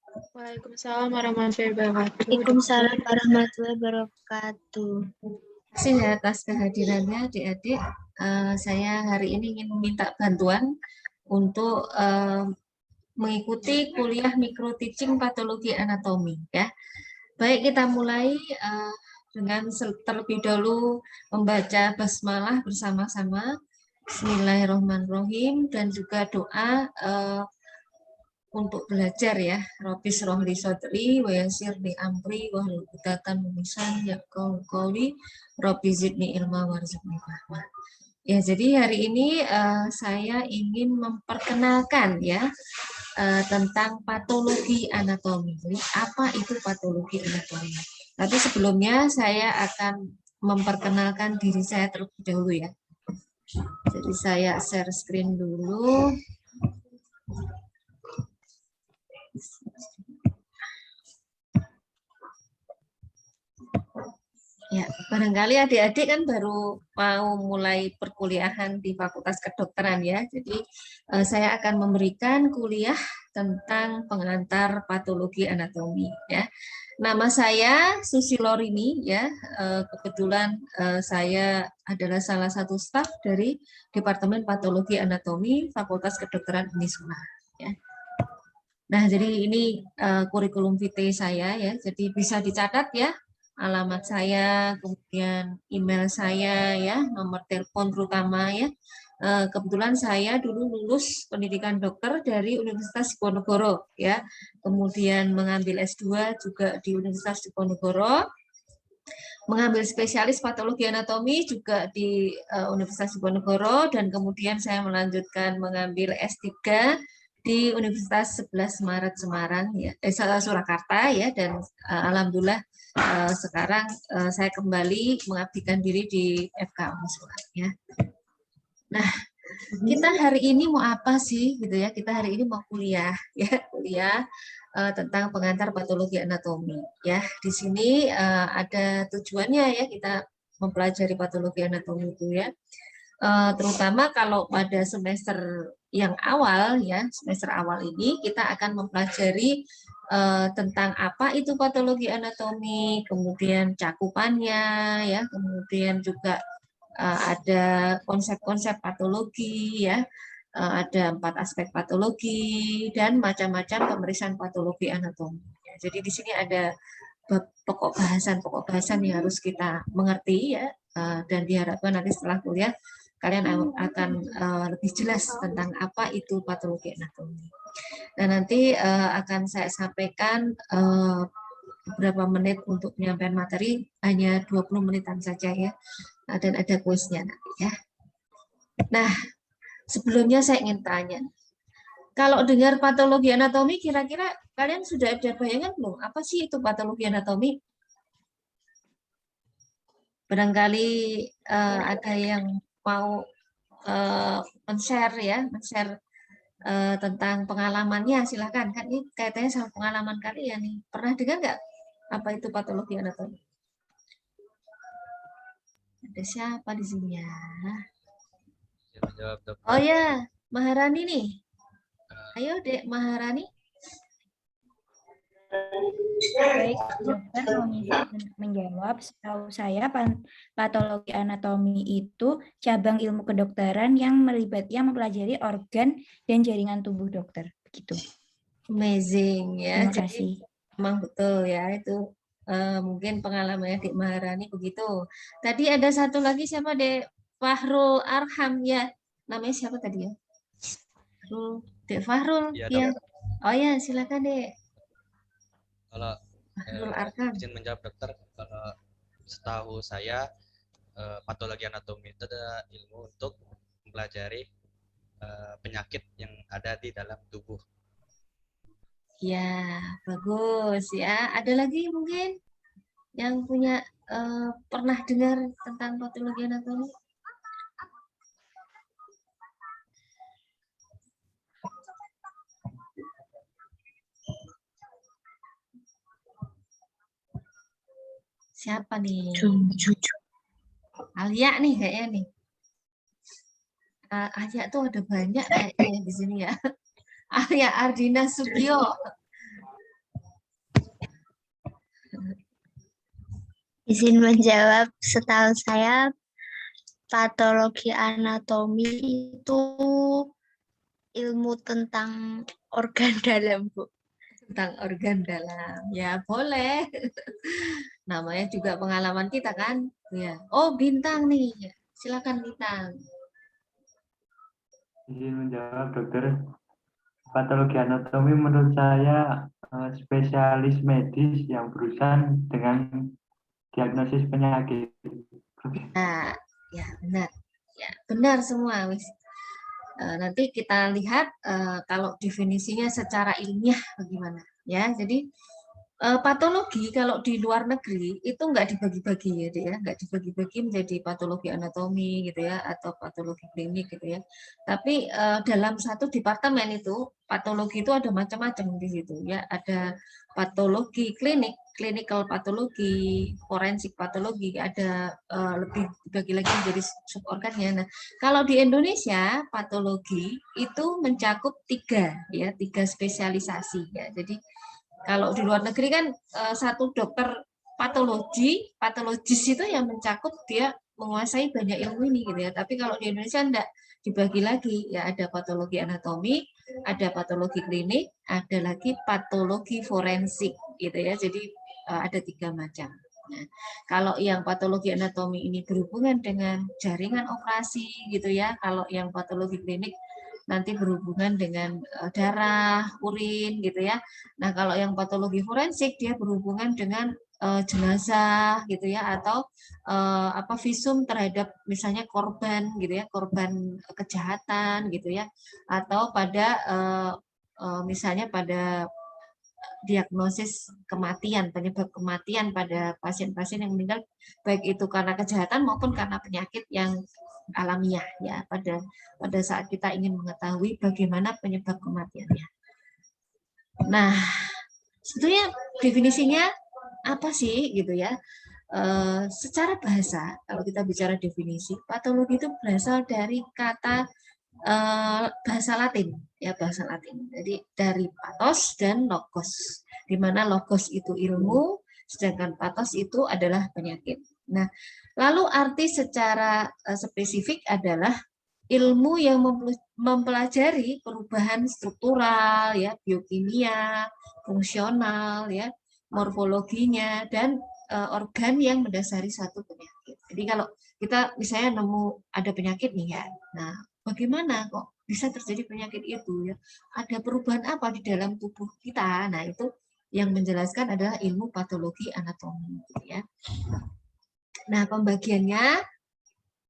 Waalaikumsalam warahmatullahi wabarakatuh. Waalaikumsalam warahmatullahi wabarakatuh. Terima kasih ya atas kehadirannya adik-adik. Saya hari ini ingin meminta bantuan untuk mengikuti kuliah micro teaching patologi anatomi ya. Baik, kita mulai dengan terlebih dahulu membaca basmalah bersama-sama. Bismillahirrahmanirrahim, dan juga doa untuk belajar ya. Robis rohli sodri wa yasir li amri wa hlul 'uqdatam min lisani yafqahu qawli robbi zidni ilma warzuqni fahma. Ya, jadi hari ini saya ingin memperkenalkan ya tentang patologi anatomi. Jadi apa itu patologi anatomi? Tapi sebelumnya saya akan memperkenalkan diri saya terlebih dahulu ya. Jadi saya share screen dulu. Ya, barangkali adik-adik kan baru mau mulai perkuliahan di Fakultas Kedokteran ya. Jadi saya akan memberikan kuliah tentang pengantar patologi anatomi ya. Nama saya Susilorini ya. Kebetulan saya adalah salah satu staf dari Departemen Patologi Anatomi Fakultas Kedokteran Uniswa ya. Nah, jadi ini kurikulum vitae saya ya. Jadi bisa dicatat ya. Alamat saya, kemudian email saya ya, nomor telepon terutama ya. Kebetulan saya dulu lulus pendidikan dokter dari Universitas Diponegoro ya. Kemudian mengambil S2 juga di Universitas Diponegoro. Mengambil spesialis patologi anatomi juga di Universitas Diponegoro, dan kemudian saya melanjutkan mengambil S3 di Universitas 11 Maret Semarang ya, Surakarta ya, dan alhamdulillah sekarang saya kembali mengabdikan diri di FK Uniswa ya. Nah, kita hari ini mau apa sih gitu ya? Kita hari ini mau kuliah ya, kuliah tentang pengantar patologi anatomi ya. Di sini ada tujuannya ya, kita mempelajari patologi anatomi itu ya. Terutama kalau pada semester yang awal ya, semester awal ini kita akan mempelajari tentang apa itu patologi anatomi, kemudian cakupannya ya, kemudian juga ada konsep-konsep patologi ya, ada 4 aspek patologi dan macam-macam pemeriksaan patologi anatomi. Jadi di sini ada pokok bahasan yang harus kita mengerti ya, dan diharapkan nanti setelah kuliah kalian akan lebih jelas tentang apa itu patologi anatomi. Nah, nanti akan saya sampaikan beberapa menit untuk penyampaian materi, hanya 20 menitan saja ya, dan ada kuisnya nanti ya. Nah, sebelumnya saya ingin tanya, kalau dengar patologi anatomi, kira-kira kalian sudah ada bayangan belum? Apa sih itu patologi anatomi? Barangkali ada yang mau men-share ya, men-share tentang pengalamannya, silakan. Kan ini kaitannya sama pengalaman kalian nih. Pernah dengar nggak apa itu patologi anatomi? Ada siapa di sini ya? Oh ya, Maharani nih. Ayo Dek Maharani. Baik, dokter mau menjawab. Setahu saya patologi anatomi itu cabang ilmu kedokteran yang mempelajari organ dan jaringan tubuh dokter. Begitu. Amazing ya. Terima kasih. Memang betul ya, itu mungkin pengalamannya Dek Maharani begitu. Tadi ada satu lagi, siapa Dek? Fahrul Arham ya. Namanya siapa tadi ya? Dek Fahrul ya. Oh ya, silakan Dek. Kalau izin menjawab dokter, kalau setahu saya patologi anatomi itu adalah ilmu untuk mempelajari penyakit yang ada di dalam tubuh. Ya, bagus ya. Ada lagi mungkin yang punya pernah dengar tentang patologi anatomi? Siapa nih? Alia nih kayaknya nih. Alia tuh ada banyak kayaknya di sini ya. Alia Ardina Sugio. Izin menjawab, setahu saya patologi anatomi itu ilmu tentang organ dalam, Bu. Tentang organ dalam. Ya, boleh. Namanya juga pengalaman kita kan. Ya. Oh, Bintang nih. Silakan Bintang. Izin menjawab, dokter. Patologi anatomi menurut saya spesialis medis yang berurusan dengan diagnosis penyakit. Nah, ya benar. Ya, benar semua, Wis. Nanti kita lihat kalau definisinya secara ilmiah bagaimana. Ya, jadi patologi kalau di luar negeri itu nggak dibagi-bagi ya, Dek, ya, nggak dibagi-bagi menjadi patologi anatomi gitu ya atau patologi klinik gitu ya. Tapi dalam satu departemen itu patologi itu ada macam-macam di situ ya. Ada patologi klinik, clinical patologi, forensik patologi, ada lebih dibagi lagi menjadi suborgannya. Nah, kalau di Indonesia patologi itu mencakup tiga spesialisasi ya. Jadi kalau di luar negeri kan satu dokter patologis itu yang mencakup dia menguasai banyak ilmu ini gitu ya. Tapi kalau di Indonesia enggak, dibagi lagi ya, ada patologi anatomi, ada patologi klinik, ada lagi patologi forensik gitu ya. Jadi ada tiga macam. Nah, kalau yang patologi anatomi ini berhubungan dengan jaringan operasi gitu ya. Kalau yang patologi klinik nanti berhubungan dengan darah, urin gitu ya. Nah, kalau yang patologi forensik dia berhubungan dengan jenazah gitu ya, atau visum terhadap misalnya korban gitu ya, korban kejahatan gitu ya, atau pada misalnya pada diagnosis kematian, penyebab kematian pada pasien-pasien yang meninggal baik itu karena kejahatan maupun karena penyakit yang alamiah ya, pada saat kita ingin mengetahui bagaimana penyebab kematiannya. Nah, sebetulnya definisinya apa sih gitu ya? Secara bahasa, kalau kita bicara definisi, patologi itu berasal dari kata bahasa Latin, ya bahasa Latin. Jadi dari pathos dan logos, di mana logos itu ilmu, sedangkan pathos itu adalah penyakit. Nah, lalu arti secara spesifik adalah ilmu yang mempelajari perubahan struktural, ya, biokimia, fungsional, ya, morfologinya, dan organ yang mendasari suatu penyakit. Jadi kalau kita misalnya nemu ada penyakit nih ya, nah bagaimana kok bisa terjadi penyakit itu ya? Ada perubahan apa di dalam tubuh kita? Nah itu yang menjelaskan adalah ilmu patologi anatomi, ya. Nah pembagiannya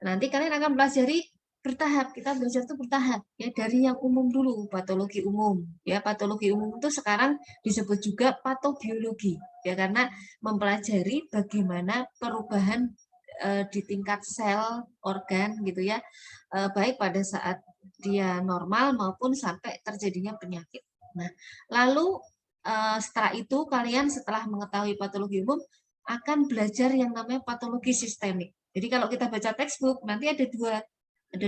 nanti kalian akan pelajari bertahap, kita belajar itu bertahap ya, dari yang umum dulu, patologi umum ya. Patologi umum itu sekarang disebut juga patobiologi ya, karena mempelajari bagaimana perubahan di tingkat sel organ gitu ya, baik pada saat dia normal maupun sampai terjadinya penyakit. Nah lalu setelah itu kalian setelah mengetahui patologi umum akan belajar yang namanya patologi sistemik. Jadi kalau kita baca textbook nanti ada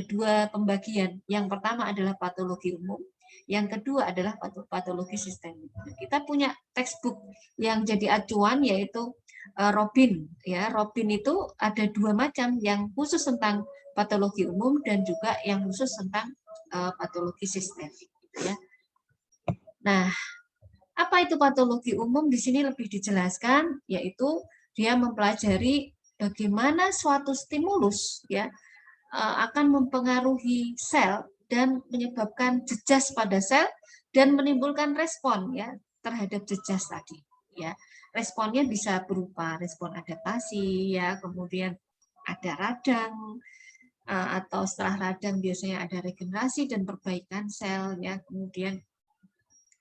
dua pembagian. Yang pertama adalah patologi umum, yang kedua adalah patologi sistemik. Kita punya textbook yang jadi acuan yaitu Robin. Ya, Robin itu ada dua macam, yang khusus tentang patologi umum dan juga yang khusus tentang patologi sistemik. Ya. Nah, apa itu patologi umum? Di sini lebih dijelaskan, yaitu dia mempelajari bagaimana suatu stimulus ya akan mempengaruhi sel dan menyebabkan jejas pada sel dan menimbulkan respon ya terhadap jejas tadi ya. Responnya bisa berupa respon adaptasi ya, kemudian ada radang atau setelah radang biasanya ada regenerasi dan perbaikan sel ya, kemudian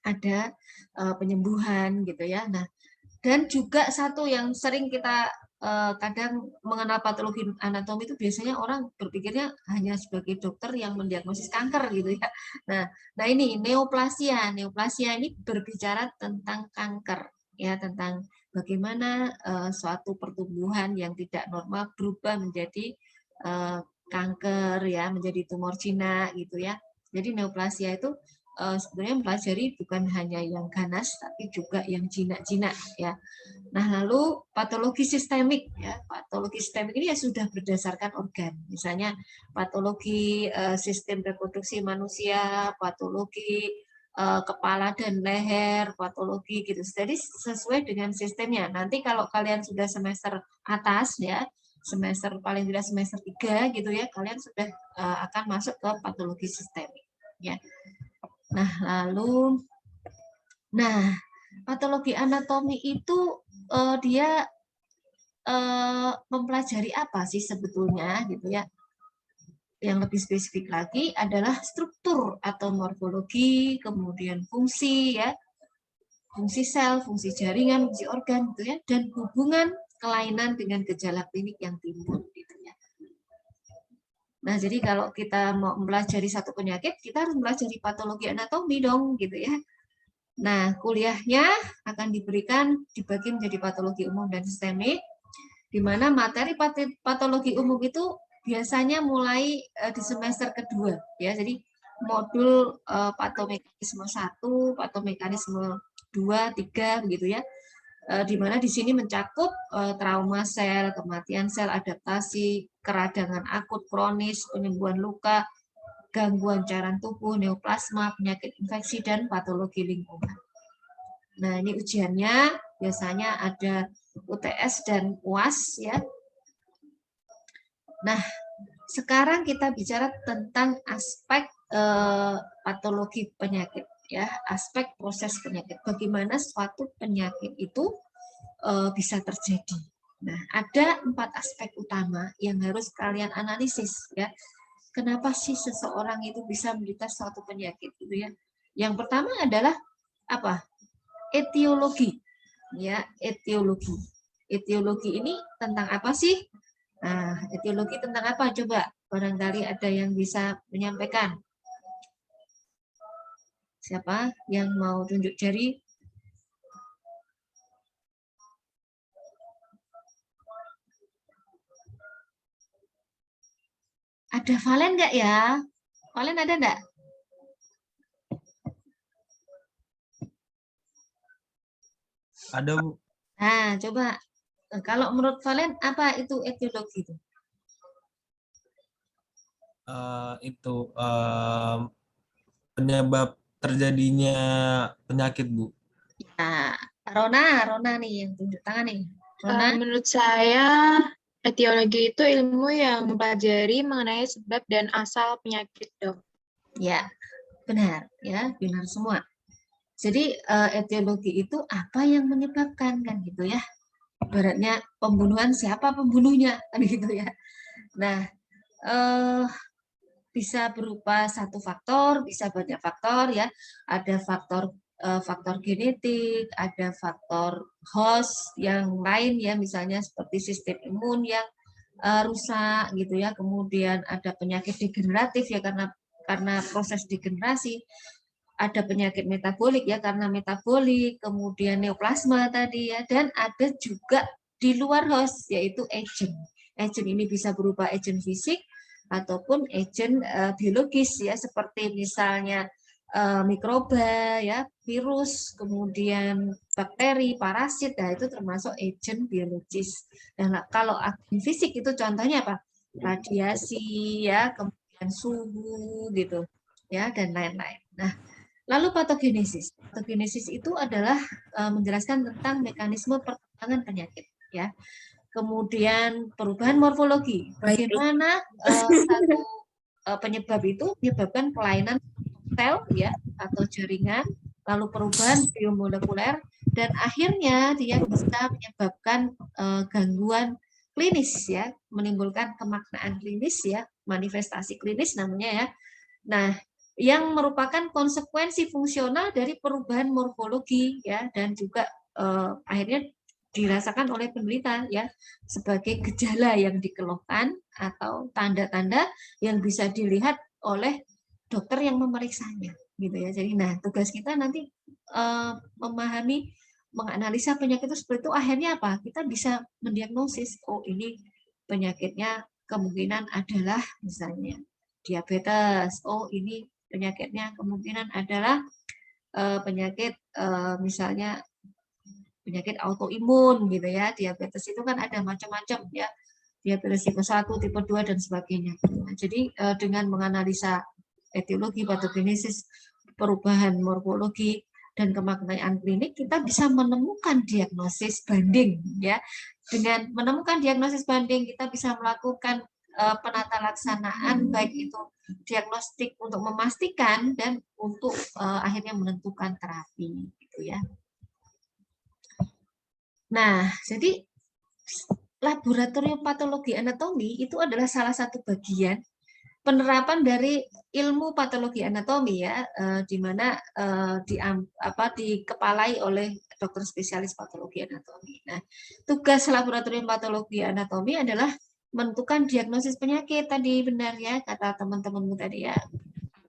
ada penyembuhan gitu ya. Nah, dan juga satu yang sering kita kadang mengenal patologi anatomi itu biasanya orang berpikirnya hanya sebagai dokter yang mendiagnosis kanker gitu ya. Nah ini neoplasia. Neoplasia ini berbicara tentang kanker ya, tentang bagaimana suatu pertumbuhan yang tidak normal berubah menjadi kanker ya, menjadi tumor jinak gitu ya. Jadi neoplasia itu sebenarnya mempelajari bukan hanya yang ganas tapi juga yang jinak-jinak ya. Nah, lalu patologi sistemik ya. Patologi sistemik ini ya sudah berdasarkan organ. Misalnya patologi sistem reproduksi manusia, patologi kepala dan leher, patologi gitu. Jadi sesuai dengan sistemnya. Nanti kalau kalian sudah semester atas ya, semester paling tidak semester 3 gitu ya, kalian sudah akan masuk ke patologi sistemik ya. Nah, lalu patologi anatomi itu dia mempelajari apa sih sebetulnya gitu ya. Yang lebih spesifik lagi adalah struktur atau morfologi, kemudian fungsi ya, fungsi sel, fungsi jaringan, fungsi organ gitu ya, dan hubungan kelainan dengan gejala klinik yang timbul gitu ya. Nah, jadi kalau kita mau mempelajari satu penyakit, kita harus mempelajari patologi anatomi dong gitu ya. Nah, kuliahnya akan dibagi menjadi patologi umum dan sistemik, di mana materi patologi umum itu biasanya mulai di semester kedua ya. Jadi modul patomekanisme 1, patomekanisme 2, 3 begitu ya. Di mana di sini mencakup trauma sel, kematian sel, adaptasi, keradangan akut kronis, penyembuhan luka, gangguan cairan tubuh, neoplasma, penyakit infeksi, dan patologi lingkungan. Nah, ini ujiannya biasanya ada UTS dan UAS ya. Nah, sekarang kita bicara tentang aspek patologi penyakit ya, aspek proses penyakit. Bagaimana suatu penyakit itu bisa terjadi. Nah, ada 4 aspek utama yang harus kalian analisis ya. Kenapa sih seseorang itu bisa menderita suatu penyakit gitu ya? Yang pertama adalah apa? Etiologi. Ya, etiologi. Etiologi ini tentang apa sih? Nah, etiologi tentang apa? Coba barangkali ada yang bisa menyampaikan. Siapa yang mau tunjuk jari? Ada Valen nggak ya? Valen ada nggak? Ada, Bu. Nah, coba. Kalau menurut Valen, apa itu etiologi itu? Penyebab terjadinya penyakit, Bu. Ya, Rona nih yang tunjuk tangan nih. Rona? Menurut saya, etiologi itu ilmu yang mempelajari mengenai sebab dan asal penyakit, Dok. Ya, benar. Ya, benar semua. Jadi, etiologi itu apa yang menyebabkan, kan gitu ya. Ibaratnya pembunuhan, siapa pembunuhnya, kan gitu ya. Nah, bisa berupa satu faktor, bisa banyak faktor ya. Ada faktor genetik, ada faktor host yang lain ya, misalnya seperti sistem imun yang rusak gitu ya. Kemudian ada penyakit degeneratif ya karena proses degenerasi. Ada penyakit metabolik ya karena metabolik, kemudian neoplasma tadi ya, dan ada juga di luar host yaitu agent. Agent ini bisa berupa agent fisik ataupun agent biologis ya, seperti misalnya mikroba ya, virus, kemudian bakteri, parasit, nah itu termasuk agent biologis. Dan kalau agent fisik itu contohnya apa? Radiasi ya, kemudian suhu gitu ya, dan lain-lain. Nah, lalu patogenesis. Patogenesis itu adalah menjelaskan tentang mekanisme perkembangan penyakit ya. Kemudian perubahan morfologi. Bagaimana satu penyebab itu menyebabkan kelainan sel ya atau jaringan, lalu perubahan biomolekuler, dan akhirnya dia bisa menyebabkan gangguan klinis ya, menimbulkan kemaknaan klinis ya, manifestasi klinis namanya ya. Nah, yang merupakan konsekuensi fungsional dari perubahan morfologi ya, dan juga akhirnya dirasakan oleh penderita ya sebagai gejala yang dikeluhkan atau tanda-tanda yang bisa dilihat oleh dokter yang memeriksanya gitu ya. Jadi nah, tugas kita nanti memahami, menganalisa penyakit itu seperti itu, akhirnya apa? Kita bisa mendiagnosis, oh ini penyakitnya kemungkinan adalah misalnya diabetes, oh ini Penyakitnya kemungkinan adalah penyakit misalnya penyakit autoimun gitu ya. Diabetes itu kan ada macam-macam ya. Diabetes tipe 1, tipe 2 dan sebagainya. Nah, jadi dengan menganalisa etiologi, patogenesis, perubahan morfologi dan kemaknaan klinik, kita bisa menemukan diagnosis banding ya. Dengan menemukan diagnosis banding, kita bisa melakukan penata laksanaan baik itu diagnostik untuk memastikan dan untuk akhirnya menentukan terapi gitu ya. Nah, jadi laboratorium patologi anatomi itu adalah salah satu bagian penerapan dari ilmu patologi anatomi ya, di mana dikepalai oleh dokter spesialis patologi anatomi. Nah, tugas laboratorium patologi anatomi adalah menentukan diagnosis penyakit tadi, benar ya kata teman-temanmu tadi ya.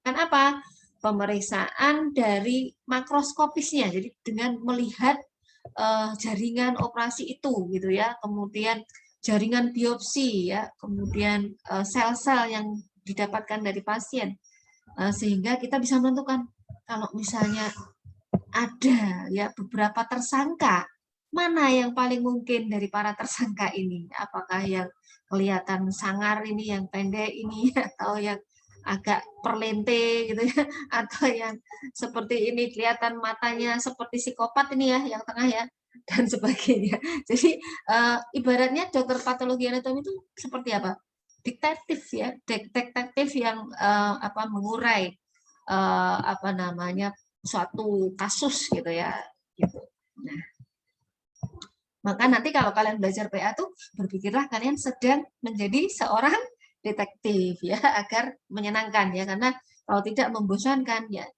Kan apa? Pemeriksaan dari makroskopisnya. Jadi dengan melihat jaringan operasi itu gitu ya, kemudian jaringan biopsi ya, kemudian sel-sel yang didapatkan dari pasien, sehingga kita bisa menentukan kalau misalnya ada ya beberapa tersangka, mana yang paling mungkin dari para tersangka ini, apakah yang kelihatan sangar ini, yang pendek ini, atau yang agak perlente gitu ya, atau yang seperti ini kelihatan matanya seperti psikopat ini ya, yang tengah ya, dan sebagainya. Jadi ibaratnya dokter patologi anatomi itu seperti apa? Detektif ya, detektif yang mengurai suatu kasus gitu ya, gitu. Nah, maka nanti kalau kalian belajar PA tuh berpikirlah kalian sedang menjadi seorang detektif ya, agar menyenangkan ya, karena kalau tidak membosankan ya.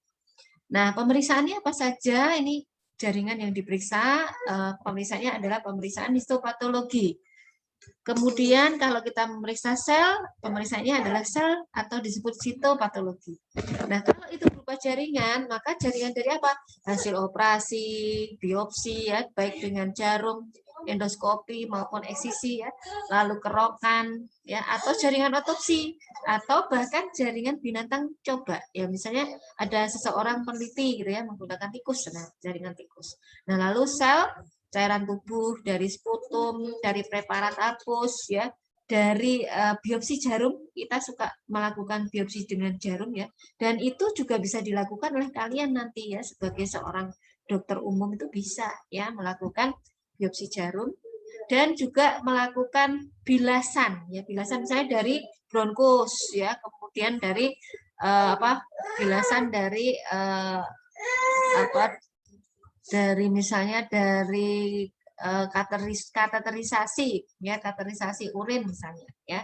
Nah, pemeriksaannya apa saja? Ini jaringan yang diperiksa, pemeriksaannya adalah pemeriksaan histopatologi. Kemudian kalau kita memeriksa sel, pemeriksaannya adalah sel atau disebut sitopatologi. Nah, kalau itu berupa jaringan, maka jaringan dari apa? Hasil operasi, biopsi ya, baik dengan jarum, endoskopi maupun eksisi ya, lalu kerokan ya, atau jaringan otopsi, atau bahkan jaringan binatang coba ya, misalnya ada seseorang peneliti gitu ya menggunakan tikus, nah jaringan tikus. Nah, lalu sel, cairan tubuh, dari sputum, dari preparat apus ya, dari biopsi jarum, kita suka melakukan biopsi dengan jarum ya, dan itu juga bisa dilakukan oleh kalian nanti ya, sebagai seorang dokter umum itu bisa ya melakukan biopsi jarum, dan juga melakukan bilasan ya, bilasan misalnya dari bronkus ya, kemudian dari bilasan dari dari misalnya dari kateterisasi ya, kateterisasi urin misalnya ya.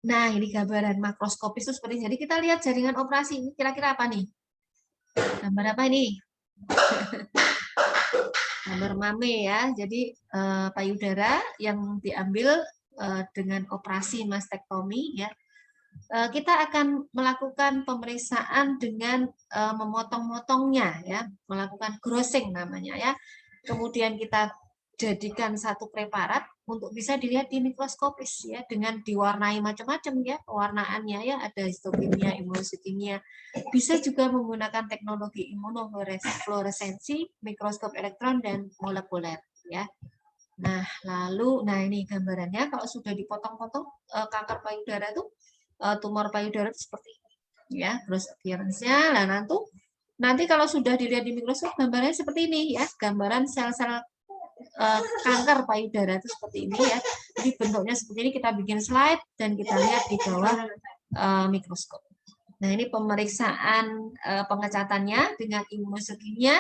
Nah, ini gambaran makroskopis itu seperti ini. Jadi kita lihat jaringan operasi ini kira-kira apa nih? Gambar apa ini? Gambar mame ya. Jadi payudara yang diambil dengan operasi mastektomi ya. Kita akan melakukan pemeriksaan dengan memotong-motongnya ya, melakukan grossing namanya ya. Kemudian kita jadikan satu preparat untuk bisa dilihat di mikroskopis ya, dengan diwarnai macam-macam ya pewarnaannya ya, ada histokimia, imunosikimia. Bisa juga menggunakan teknologi imunofluoresensi, mikroskop elektron dan molekuler ya. Nah, lalu ini gambarannya kalau sudah dipotong-potong kanker payudara itu, tumor payudara itu seperti ini ya, gross appearance-nya. Nah, nanti kalau sudah dilihat di mikroskop gambarnya seperti ini ya, gambaran sel-sel kanker payudara itu seperti ini ya. Jadi bentuknya seperti ini, kita bikin slide dan kita lihat di bawah mikroskop. Nah, ini pemeriksaan pengecatannya dengan imunosikimia.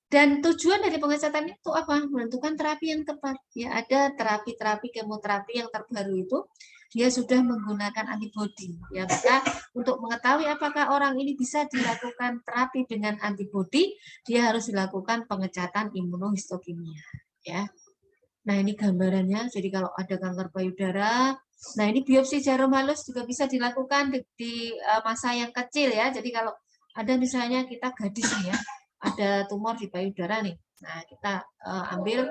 Dan tujuan dari pengecatan itu apa? Menentukan terapi yang tepat. Ya, ada terapi-terapi kemoterapi yang terbaru itu dia sudah menggunakan antibodi. Ya, maka untuk mengetahui apakah orang ini bisa dilakukan terapi dengan antibodi, dia harus dilakukan pengecatan imunohistokimia. Ya. Nah, ini gambarannya. Jadi kalau ada kanker payudara, nah ini biopsi jarum halus juga bisa dilakukan di masa yang kecil ya. Jadi kalau ada misalnya kita gadis nih ya, ada tumor di payudara nih. Nah, kita ambil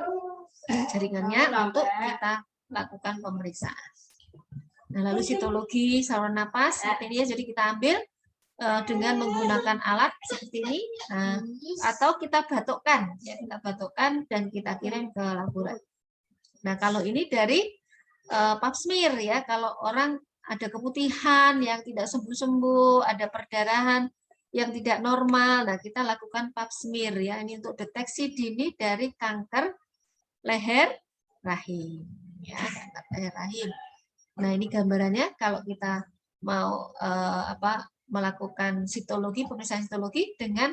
jaringannya untuk kita lakukan pemeriksaan. Nah, lalu sitologi saluran napas seperti ini ya. Jadi kita ambil dengan menggunakan alat seperti ini, nah, atau kita batukkan, ya kita batukkan dan kita kirim ke laboratorium. Nah, kalau ini dari pap smear ya, kalau orang ada keputihan yang tidak sembuh-sembuh, ada perdarahan yang tidak normal, nah kita lakukan pap smear ya, ini untuk deteksi dini dari kanker leher rahim, ya kanker leher rahim. Nah, ini gambarannya kalau kita mau melakukan sitologi, pemeriksaan sitologi dengan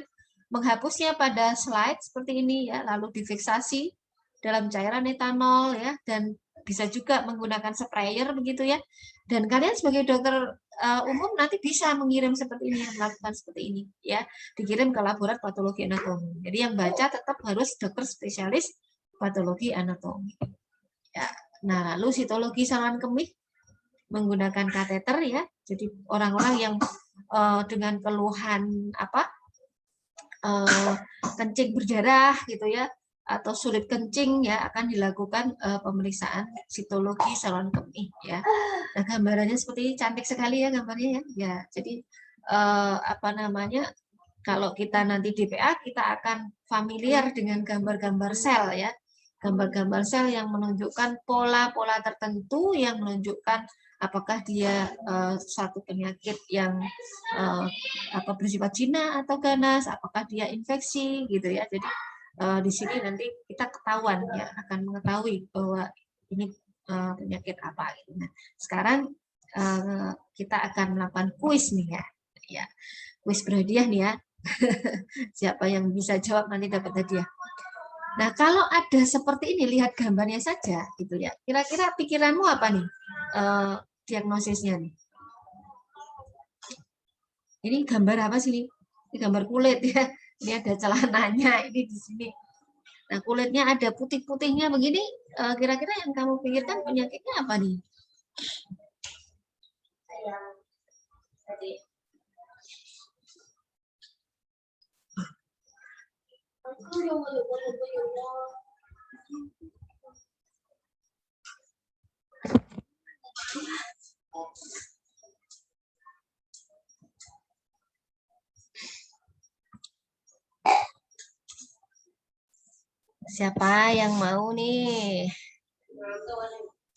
menghapusnya pada slide seperti ini ya, lalu difiksasi dalam cairan etanol ya, dan bisa juga menggunakan sprayer begitu ya. Dan kalian sebagai dokter umum nanti bisa mengirim seperti ini, melakukan seperti ini ya, dikirim ke laboratorium patologi anatomi. Jadi yang baca tetap harus dokter spesialis patologi anatomi. Ya. Nah, lalu sitologi saluran kemih menggunakan kateter ya. Jadi orang-orang yang dengan keluhan kencing berdarah gitu ya, atau sulit kencing ya, akan dilakukan pemeriksaan sitologi saluran kemih ya. Nah, gambarannya seperti ini, cantik sekali ya gambarnya ya. Ya, jadi kalau kita nanti di PA kita akan familiar dengan gambar-gambar sel ya. Gambar-gambar sel yang menunjukkan pola-pola tertentu yang menunjukkan apakah dia suatu penyakit yang bersifat jinak atau ganas, apakah dia infeksi gitu ya. Jadi di sini nanti kita ketahuan ya, akan mengetahui bahwa ini penyakit apa gitu. Nah, sekarang kita akan melakukan kuis nih ya. Ya. Kuis berhadiah nih ya. Siapa yang bisa jawab nanti dapat hadiah. Nah, kalau ada seperti ini, lihat gambarnya saja gitu ya. Kira-kira pikiranmu apa nih? Diagnosisnya nih. Ini gambar apa sih nih? Ini gambar kulit ya. Ini ada celananya ini di sini. Nah, kulitnya ada putih-putihnya begini. Kira-kira yang kamu pikirkan penyakitnya apa nih? Siapa yang mau nih?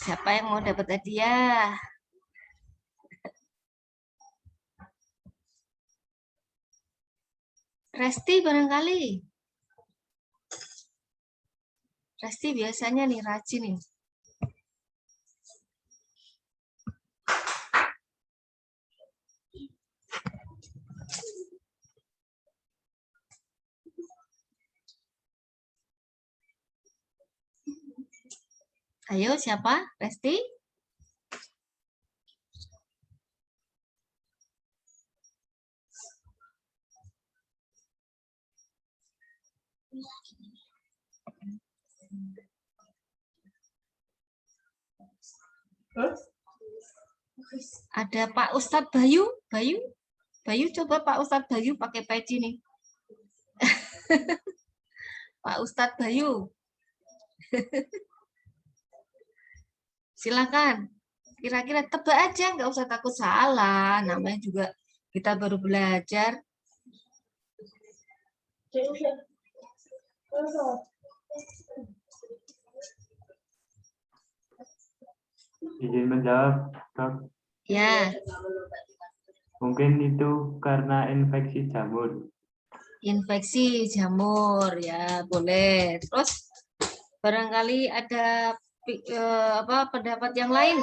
Siapa yang mau dapat hadiah? Resti barangkali. Resti biasanya nih rajin nih. Ayo siapa? Resti? Ada Pak Ustadz Bayu. Bayu coba Pak Ustadz Bayu pakai peci nih. Pak Ustadz Bayu. Silakan. Kira-kira tebak aja, nggak usah takut salah. Namanya juga kita baru belajar. Izin menjawab, Dok. Ya. Mungkin itu karena infeksi jamur. Infeksi jamur, ya boleh. Terus barangkali ada pendapat yang lain?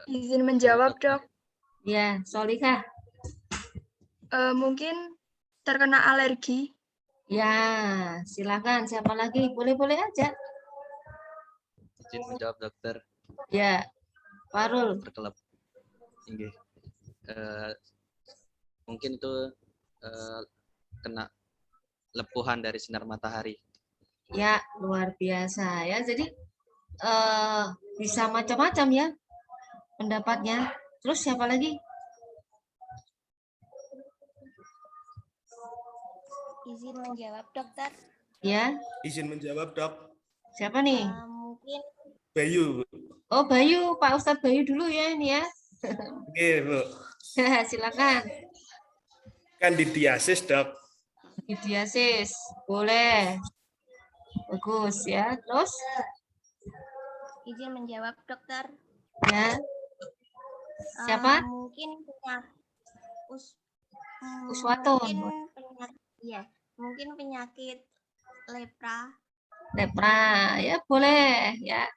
Izin menjawab, Dok. Ya, Solihah. Mungkin terkena alergi. Ya, silakan. Siapa lagi? Boleh-boleh aja. Izin menjawab, dokter. Ya, Farul. Berkelab. Mungkin itu kena lepuhan dari sinar matahari. Ya, luar biasa ya. Jadi bisa macam-macam ya pendapatnya. Terus siapa lagi? Izin menjawab, dokter. Ya. Izin menjawab, Dok. Siapa nih? Mungkin Bayu. Oh, Bayu, Pak Ustadz Bayu dulu ya ini ya. Oke, Bu. Silakan. Kandidiasis, Dok. Kandidiasis, boleh. Bagus ya. Terus? Izin menjawab, dokter. Ya. Siapa? Mungkin Uswatun. Mungkin penyakit lepra. Lepra, ya boleh ya.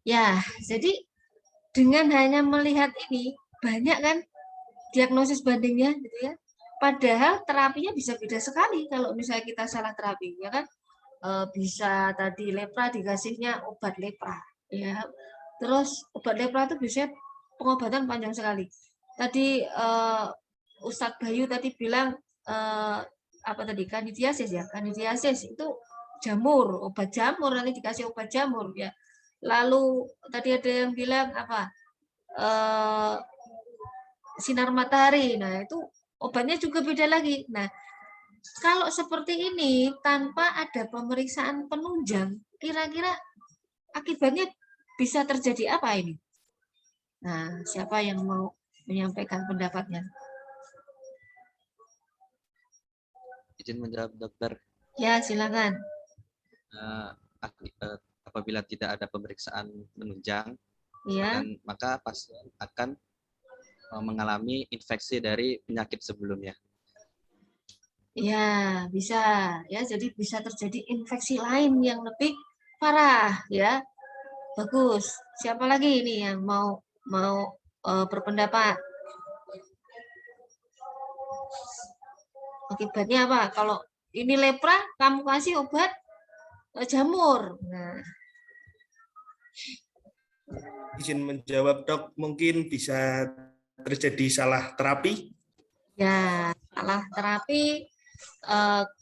Ya, jadi dengan hanya melihat ini banyak kan diagnosis bandingnya gitu ya. Padahal terapinya bisa beda sekali kalau misalnya kita salah terapi ya kan. Bisa tadi lepra dikasihnya obat lepra ya. Terus obat lepra itu biasanya pengobatan panjang sekali. Tadi Ustadz Bayu tadi bilang apa tadi kandidiasis ya. Kandidiasis itu jamur, obat jamur, nanti dikasih obat jamur ya. Lalu tadi ada yang bilang apa sinar matahari. Nah, itu obatnya juga beda lagi. Nah, kalau seperti ini tanpa ada pemeriksaan penunjang, kira-kira akibatnya bisa terjadi apa ini? Nah, siapa yang mau menyampaikan pendapatnya? Izin menjawab, dokter. Ya, silakan. Apabila tidak ada pemeriksaan penunjang, Ya. dan maka pasien akan mengalami infeksi dari penyakit sebelumnya. Ya, bisa ya. Jadi bisa terjadi infeksi lain yang lebih parah ya. Bagus. Siapa lagi ini yang mau berpendapat? Akibatnya apa? Kalau ini lepra, kamu kasih obat jamur. Nah. Izin menjawab, Dok. Mungkin bisa terjadi salah terapi? Ya, salah terapi.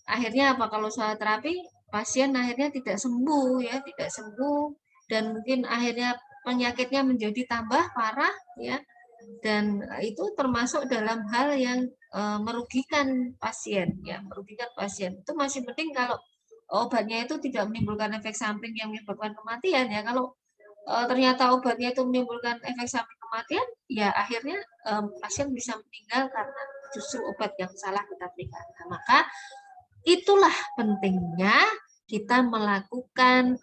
Akhirnya apa? Kalau salah terapi, pasien akhirnya tidak sembuh ya, tidak sembuh, dan mungkin akhirnya penyakitnya menjadi tambah parah ya. Dan itu termasuk dalam hal yang merugikan pasien ya, merugikan pasien. Itu masih penting kalau obatnya itu tidak menimbulkan efek samping yang menyebabkan kematian ya. Kalau ternyata obatnya itu menimbulkan efek samping kematian, ya akhirnya pasien bisa meninggal karena justru obat yang salah kita berikan. Nah, maka itulah pentingnya kita melakukan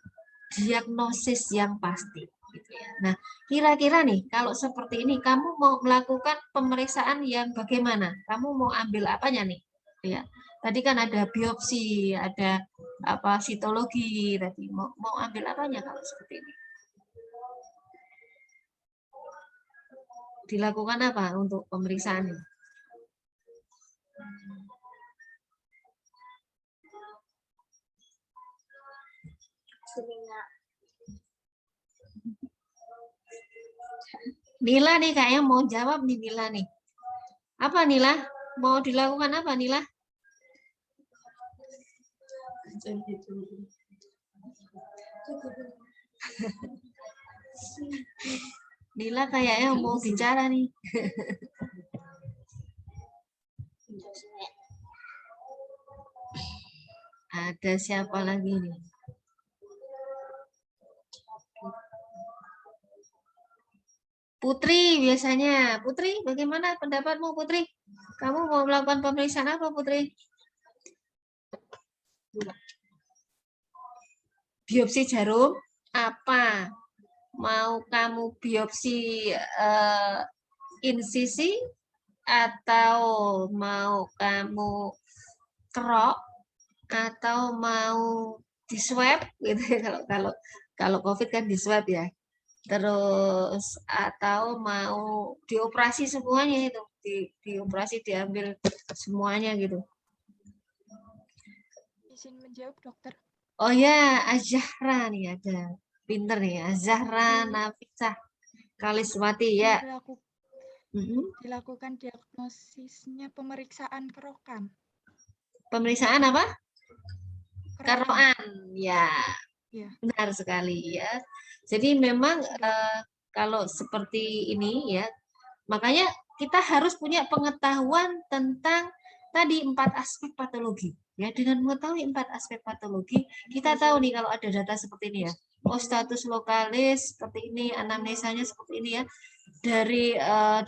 diagnosis yang pasti. Gitu ya. Nah, kira-kira nih kalau seperti ini, kamu mau melakukan pemeriksaan yang bagaimana? Kamu mau ambil apanya nih? Ya, tadi kan ada biopsi, ada apa sitologi. Tadi mau ambil apanya kalau seperti ini? Dilakukan apa untuk pemeriksaan ini? Nila nih kayaknya mau jawab nih Nila nih. Apa Nila? Mau dilakukan apa Nila? Nila kayaknya mau bicara nih. Ada siapa lagi nih? Putri biasanya. Putri, bagaimana pendapatmu Putri? Kamu mau melakukan pemeriksaan apa Putri? Biopsi jarum apa? Mau kamu biopsi insisi atau mau kamu kerok atau mau di swab gitu ya. Kalau COVID kan di swab ya. Terus atau mau dioperasi semuanya itu, dioperasi diambil semuanya gitu. Izin menjawab, dokter. Oh ya, Azahra nih ada. Pinter nih, Azahra Nafisah Kaliswati ya. Dilakukan diagnosisnya pemeriksaan kerokan. Pemeriksaan apa? Kerokan, ya. Ya. Benar sekali ya. Jadi memang kalau seperti ini ya, makanya kita harus punya pengetahuan tentang tadi 4 aspek patologi. Ya, dengan mengetahui 4 aspek patologi, kita tahu nih kalau ada data seperti ini ya. oh status lokalis seperti ini, anamnesanya seperti ini ya. Dari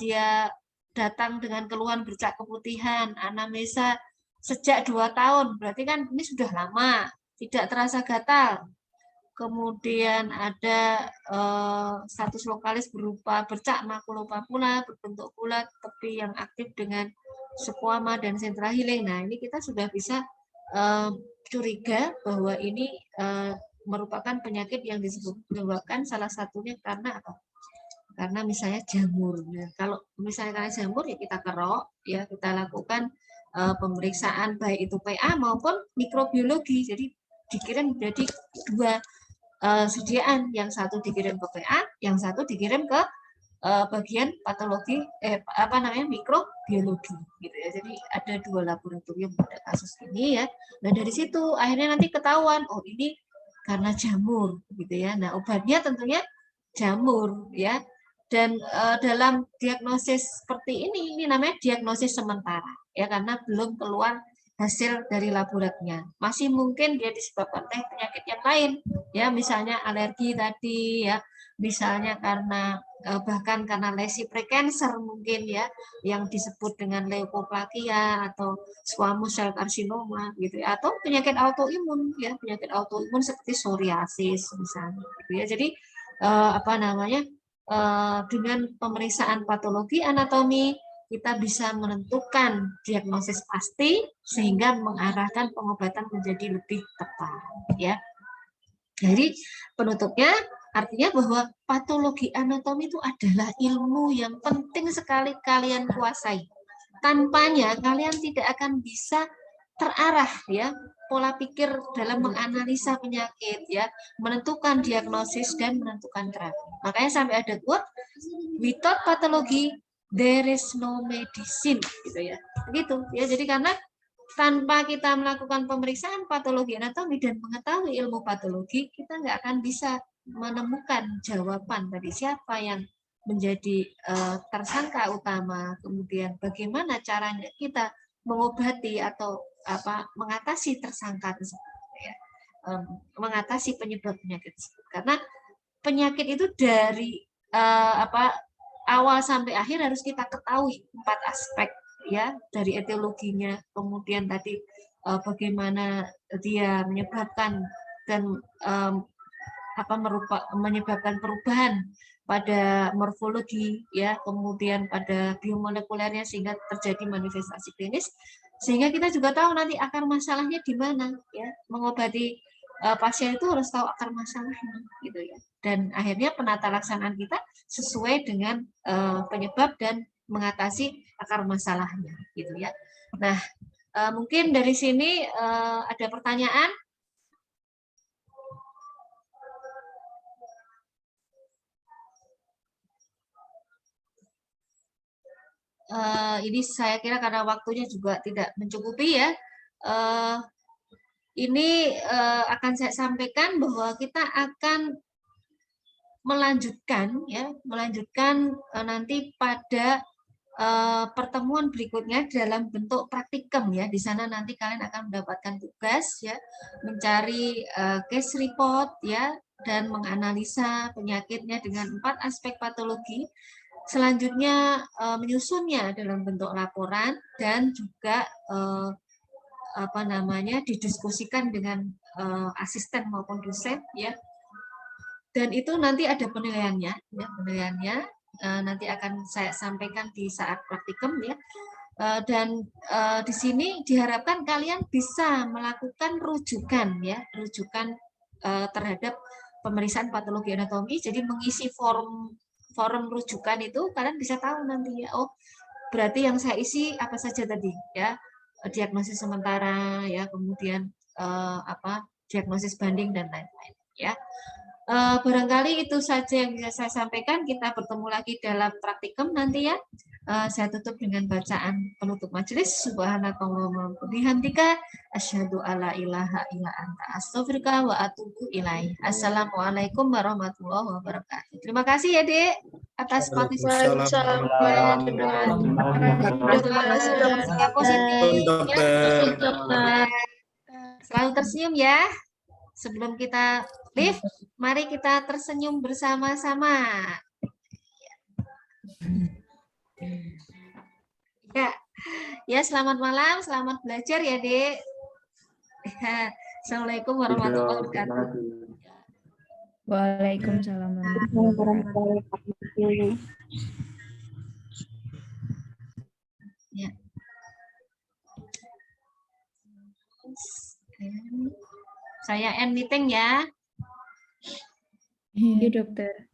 dia datang dengan keluhan bercak keputihan, anamnesa sejak 2 tahun, berarti kan ini sudah lama, tidak terasa gatal. Kemudian ada status lokalis berupa bercak makulopapula berbentuk bulat, tepi yang aktif dengan squama dan central healing. Nah, ini kita sudah bisa curiga bahwa ini merupakan penyakit yang disebabkan salah satunya karena apa? Karena misalnya jamur. Nah, kalau misalnya karena jamur ya kita kerok, ya kita lakukan pemeriksaan baik itu PA maupun mikrobiologi. Jadi dikirim jadi 2 sediaan, yang satu dikirim ke PA, yang satu dikirim ke bagian patologi mikrobiologi gitu ya. Jadi ada 2 laboratorium pada kasus ini ya. Nah, dari situ akhirnya nanti ketahuan oh ini karena jamur gitu ya. Nah, obatnya tentunya jamur ya. Dan dalam diagnosis seperti ini namanya diagnosis sementara ya, karena belum keluar hasil dari laboratnya. Masih mungkin dia disebabkan oleh penyakit yang lain ya, misalnya alergi tadi ya, misalnya karena bahkan karena lesi prekancer mungkin ya, yang disebut dengan leukoplakia atau squamous cell carcinoma gitu ya, atau penyakit autoimun ya, penyakit autoimun seperti psoriasis misalnya gitu ya. Jadi dengan pemeriksaan patologi anatomi kita bisa menentukan diagnosis pasti sehingga mengarahkan pengobatan menjadi lebih tepat ya. Jadi penutupnya artinya bahwa patologi anatomi itu adalah ilmu yang penting sekali kalian kuasai. Tanpanya kalian tidak akan bisa terarah ya pola pikir dalam menganalisa penyakit ya, menentukan diagnosis dan menentukan terapi. Makanya sampai ada quote, without pathology there is no medicine gitu ya. Begitu ya. Jadi karena tanpa kita melakukan pemeriksaan patologi anatomi dan mengetahui ilmu patologi, kita nggak akan bisa menemukan jawaban dari siapa yang menjadi tersangka utama, kemudian bagaimana caranya kita mengobati atau mengatasi tersangka tersebut ya. Mengatasi penyebab penyakit tersebut. Karena penyakit itu dari awal sampai akhir harus kita ketahui 4 aspek ya, dari etiologinya, kemudian tadi bagaimana dia menyebabkan dan menyebabkan perubahan pada morfologi ya, kemudian pada biomolekulernya sehingga terjadi manifestasi klinis, sehingga kita juga tahu nanti akar masalahnya di mana ya. Mengobati pasien itu harus tahu akar masalahnya gitu ya. Dan akhirnya penata laksanaan kita sesuai dengan penyebab dan mengatasi akar masalahnya gitu ya. Nah, mungkin dari sini ada pertanyaan. Ini saya kira karena waktunya juga tidak mencukupi ya. Ini akan saya sampaikan bahwa kita akan melanjutkan nanti pada pertemuan berikutnya dalam bentuk praktikum ya. Di sana nanti kalian akan mendapatkan tugas ya, mencari case report ya, dan menganalisa penyakitnya dengan 4 aspek patologi. Selanjutnya menyusunnya dalam bentuk laporan dan juga didiskusikan dengan asisten maupun dosen ya. Dan itu nanti ada penilaiannya ya, nanti akan saya sampaikan di saat praktikum ya. Dan di sini diharapkan kalian bisa melakukan rujukan terhadap pemeriksaan patologi anatomi. Jadi mengisi form rujukan itu kalian bisa tahu nanti ya, oh berarti yang saya isi apa saja tadi ya, diagnosis sementara ya, kemudian diagnosis banding dan lain-lain ya. Barangkali itu saja yang bisa saya sampaikan. Kita bertemu lagi dalam praktikum nanti ya. Saya tutup dengan bacaan penutup majelis. Subhanakallahumma wa bihamdika asyhadu alla ilaha illa anta astaghfiruka wa atubu ilaih. Assalamualaikum warahmatullahi wabarakatuh. Terima kasih ya, Dek, atas partisipasinya. Positif. Dokter. Selalu tersenyum ya sebelum kita Liv, mari kita tersenyum bersama-sama. Ya, ya selamat malam, selamat belajar ya, Dek. Assalamualaikum warahmatullahi wabarakatuh. Waalaikumsalam warahmatullahi wabarakatuh. Ya. Saya end meeting ya. Iya, dokter.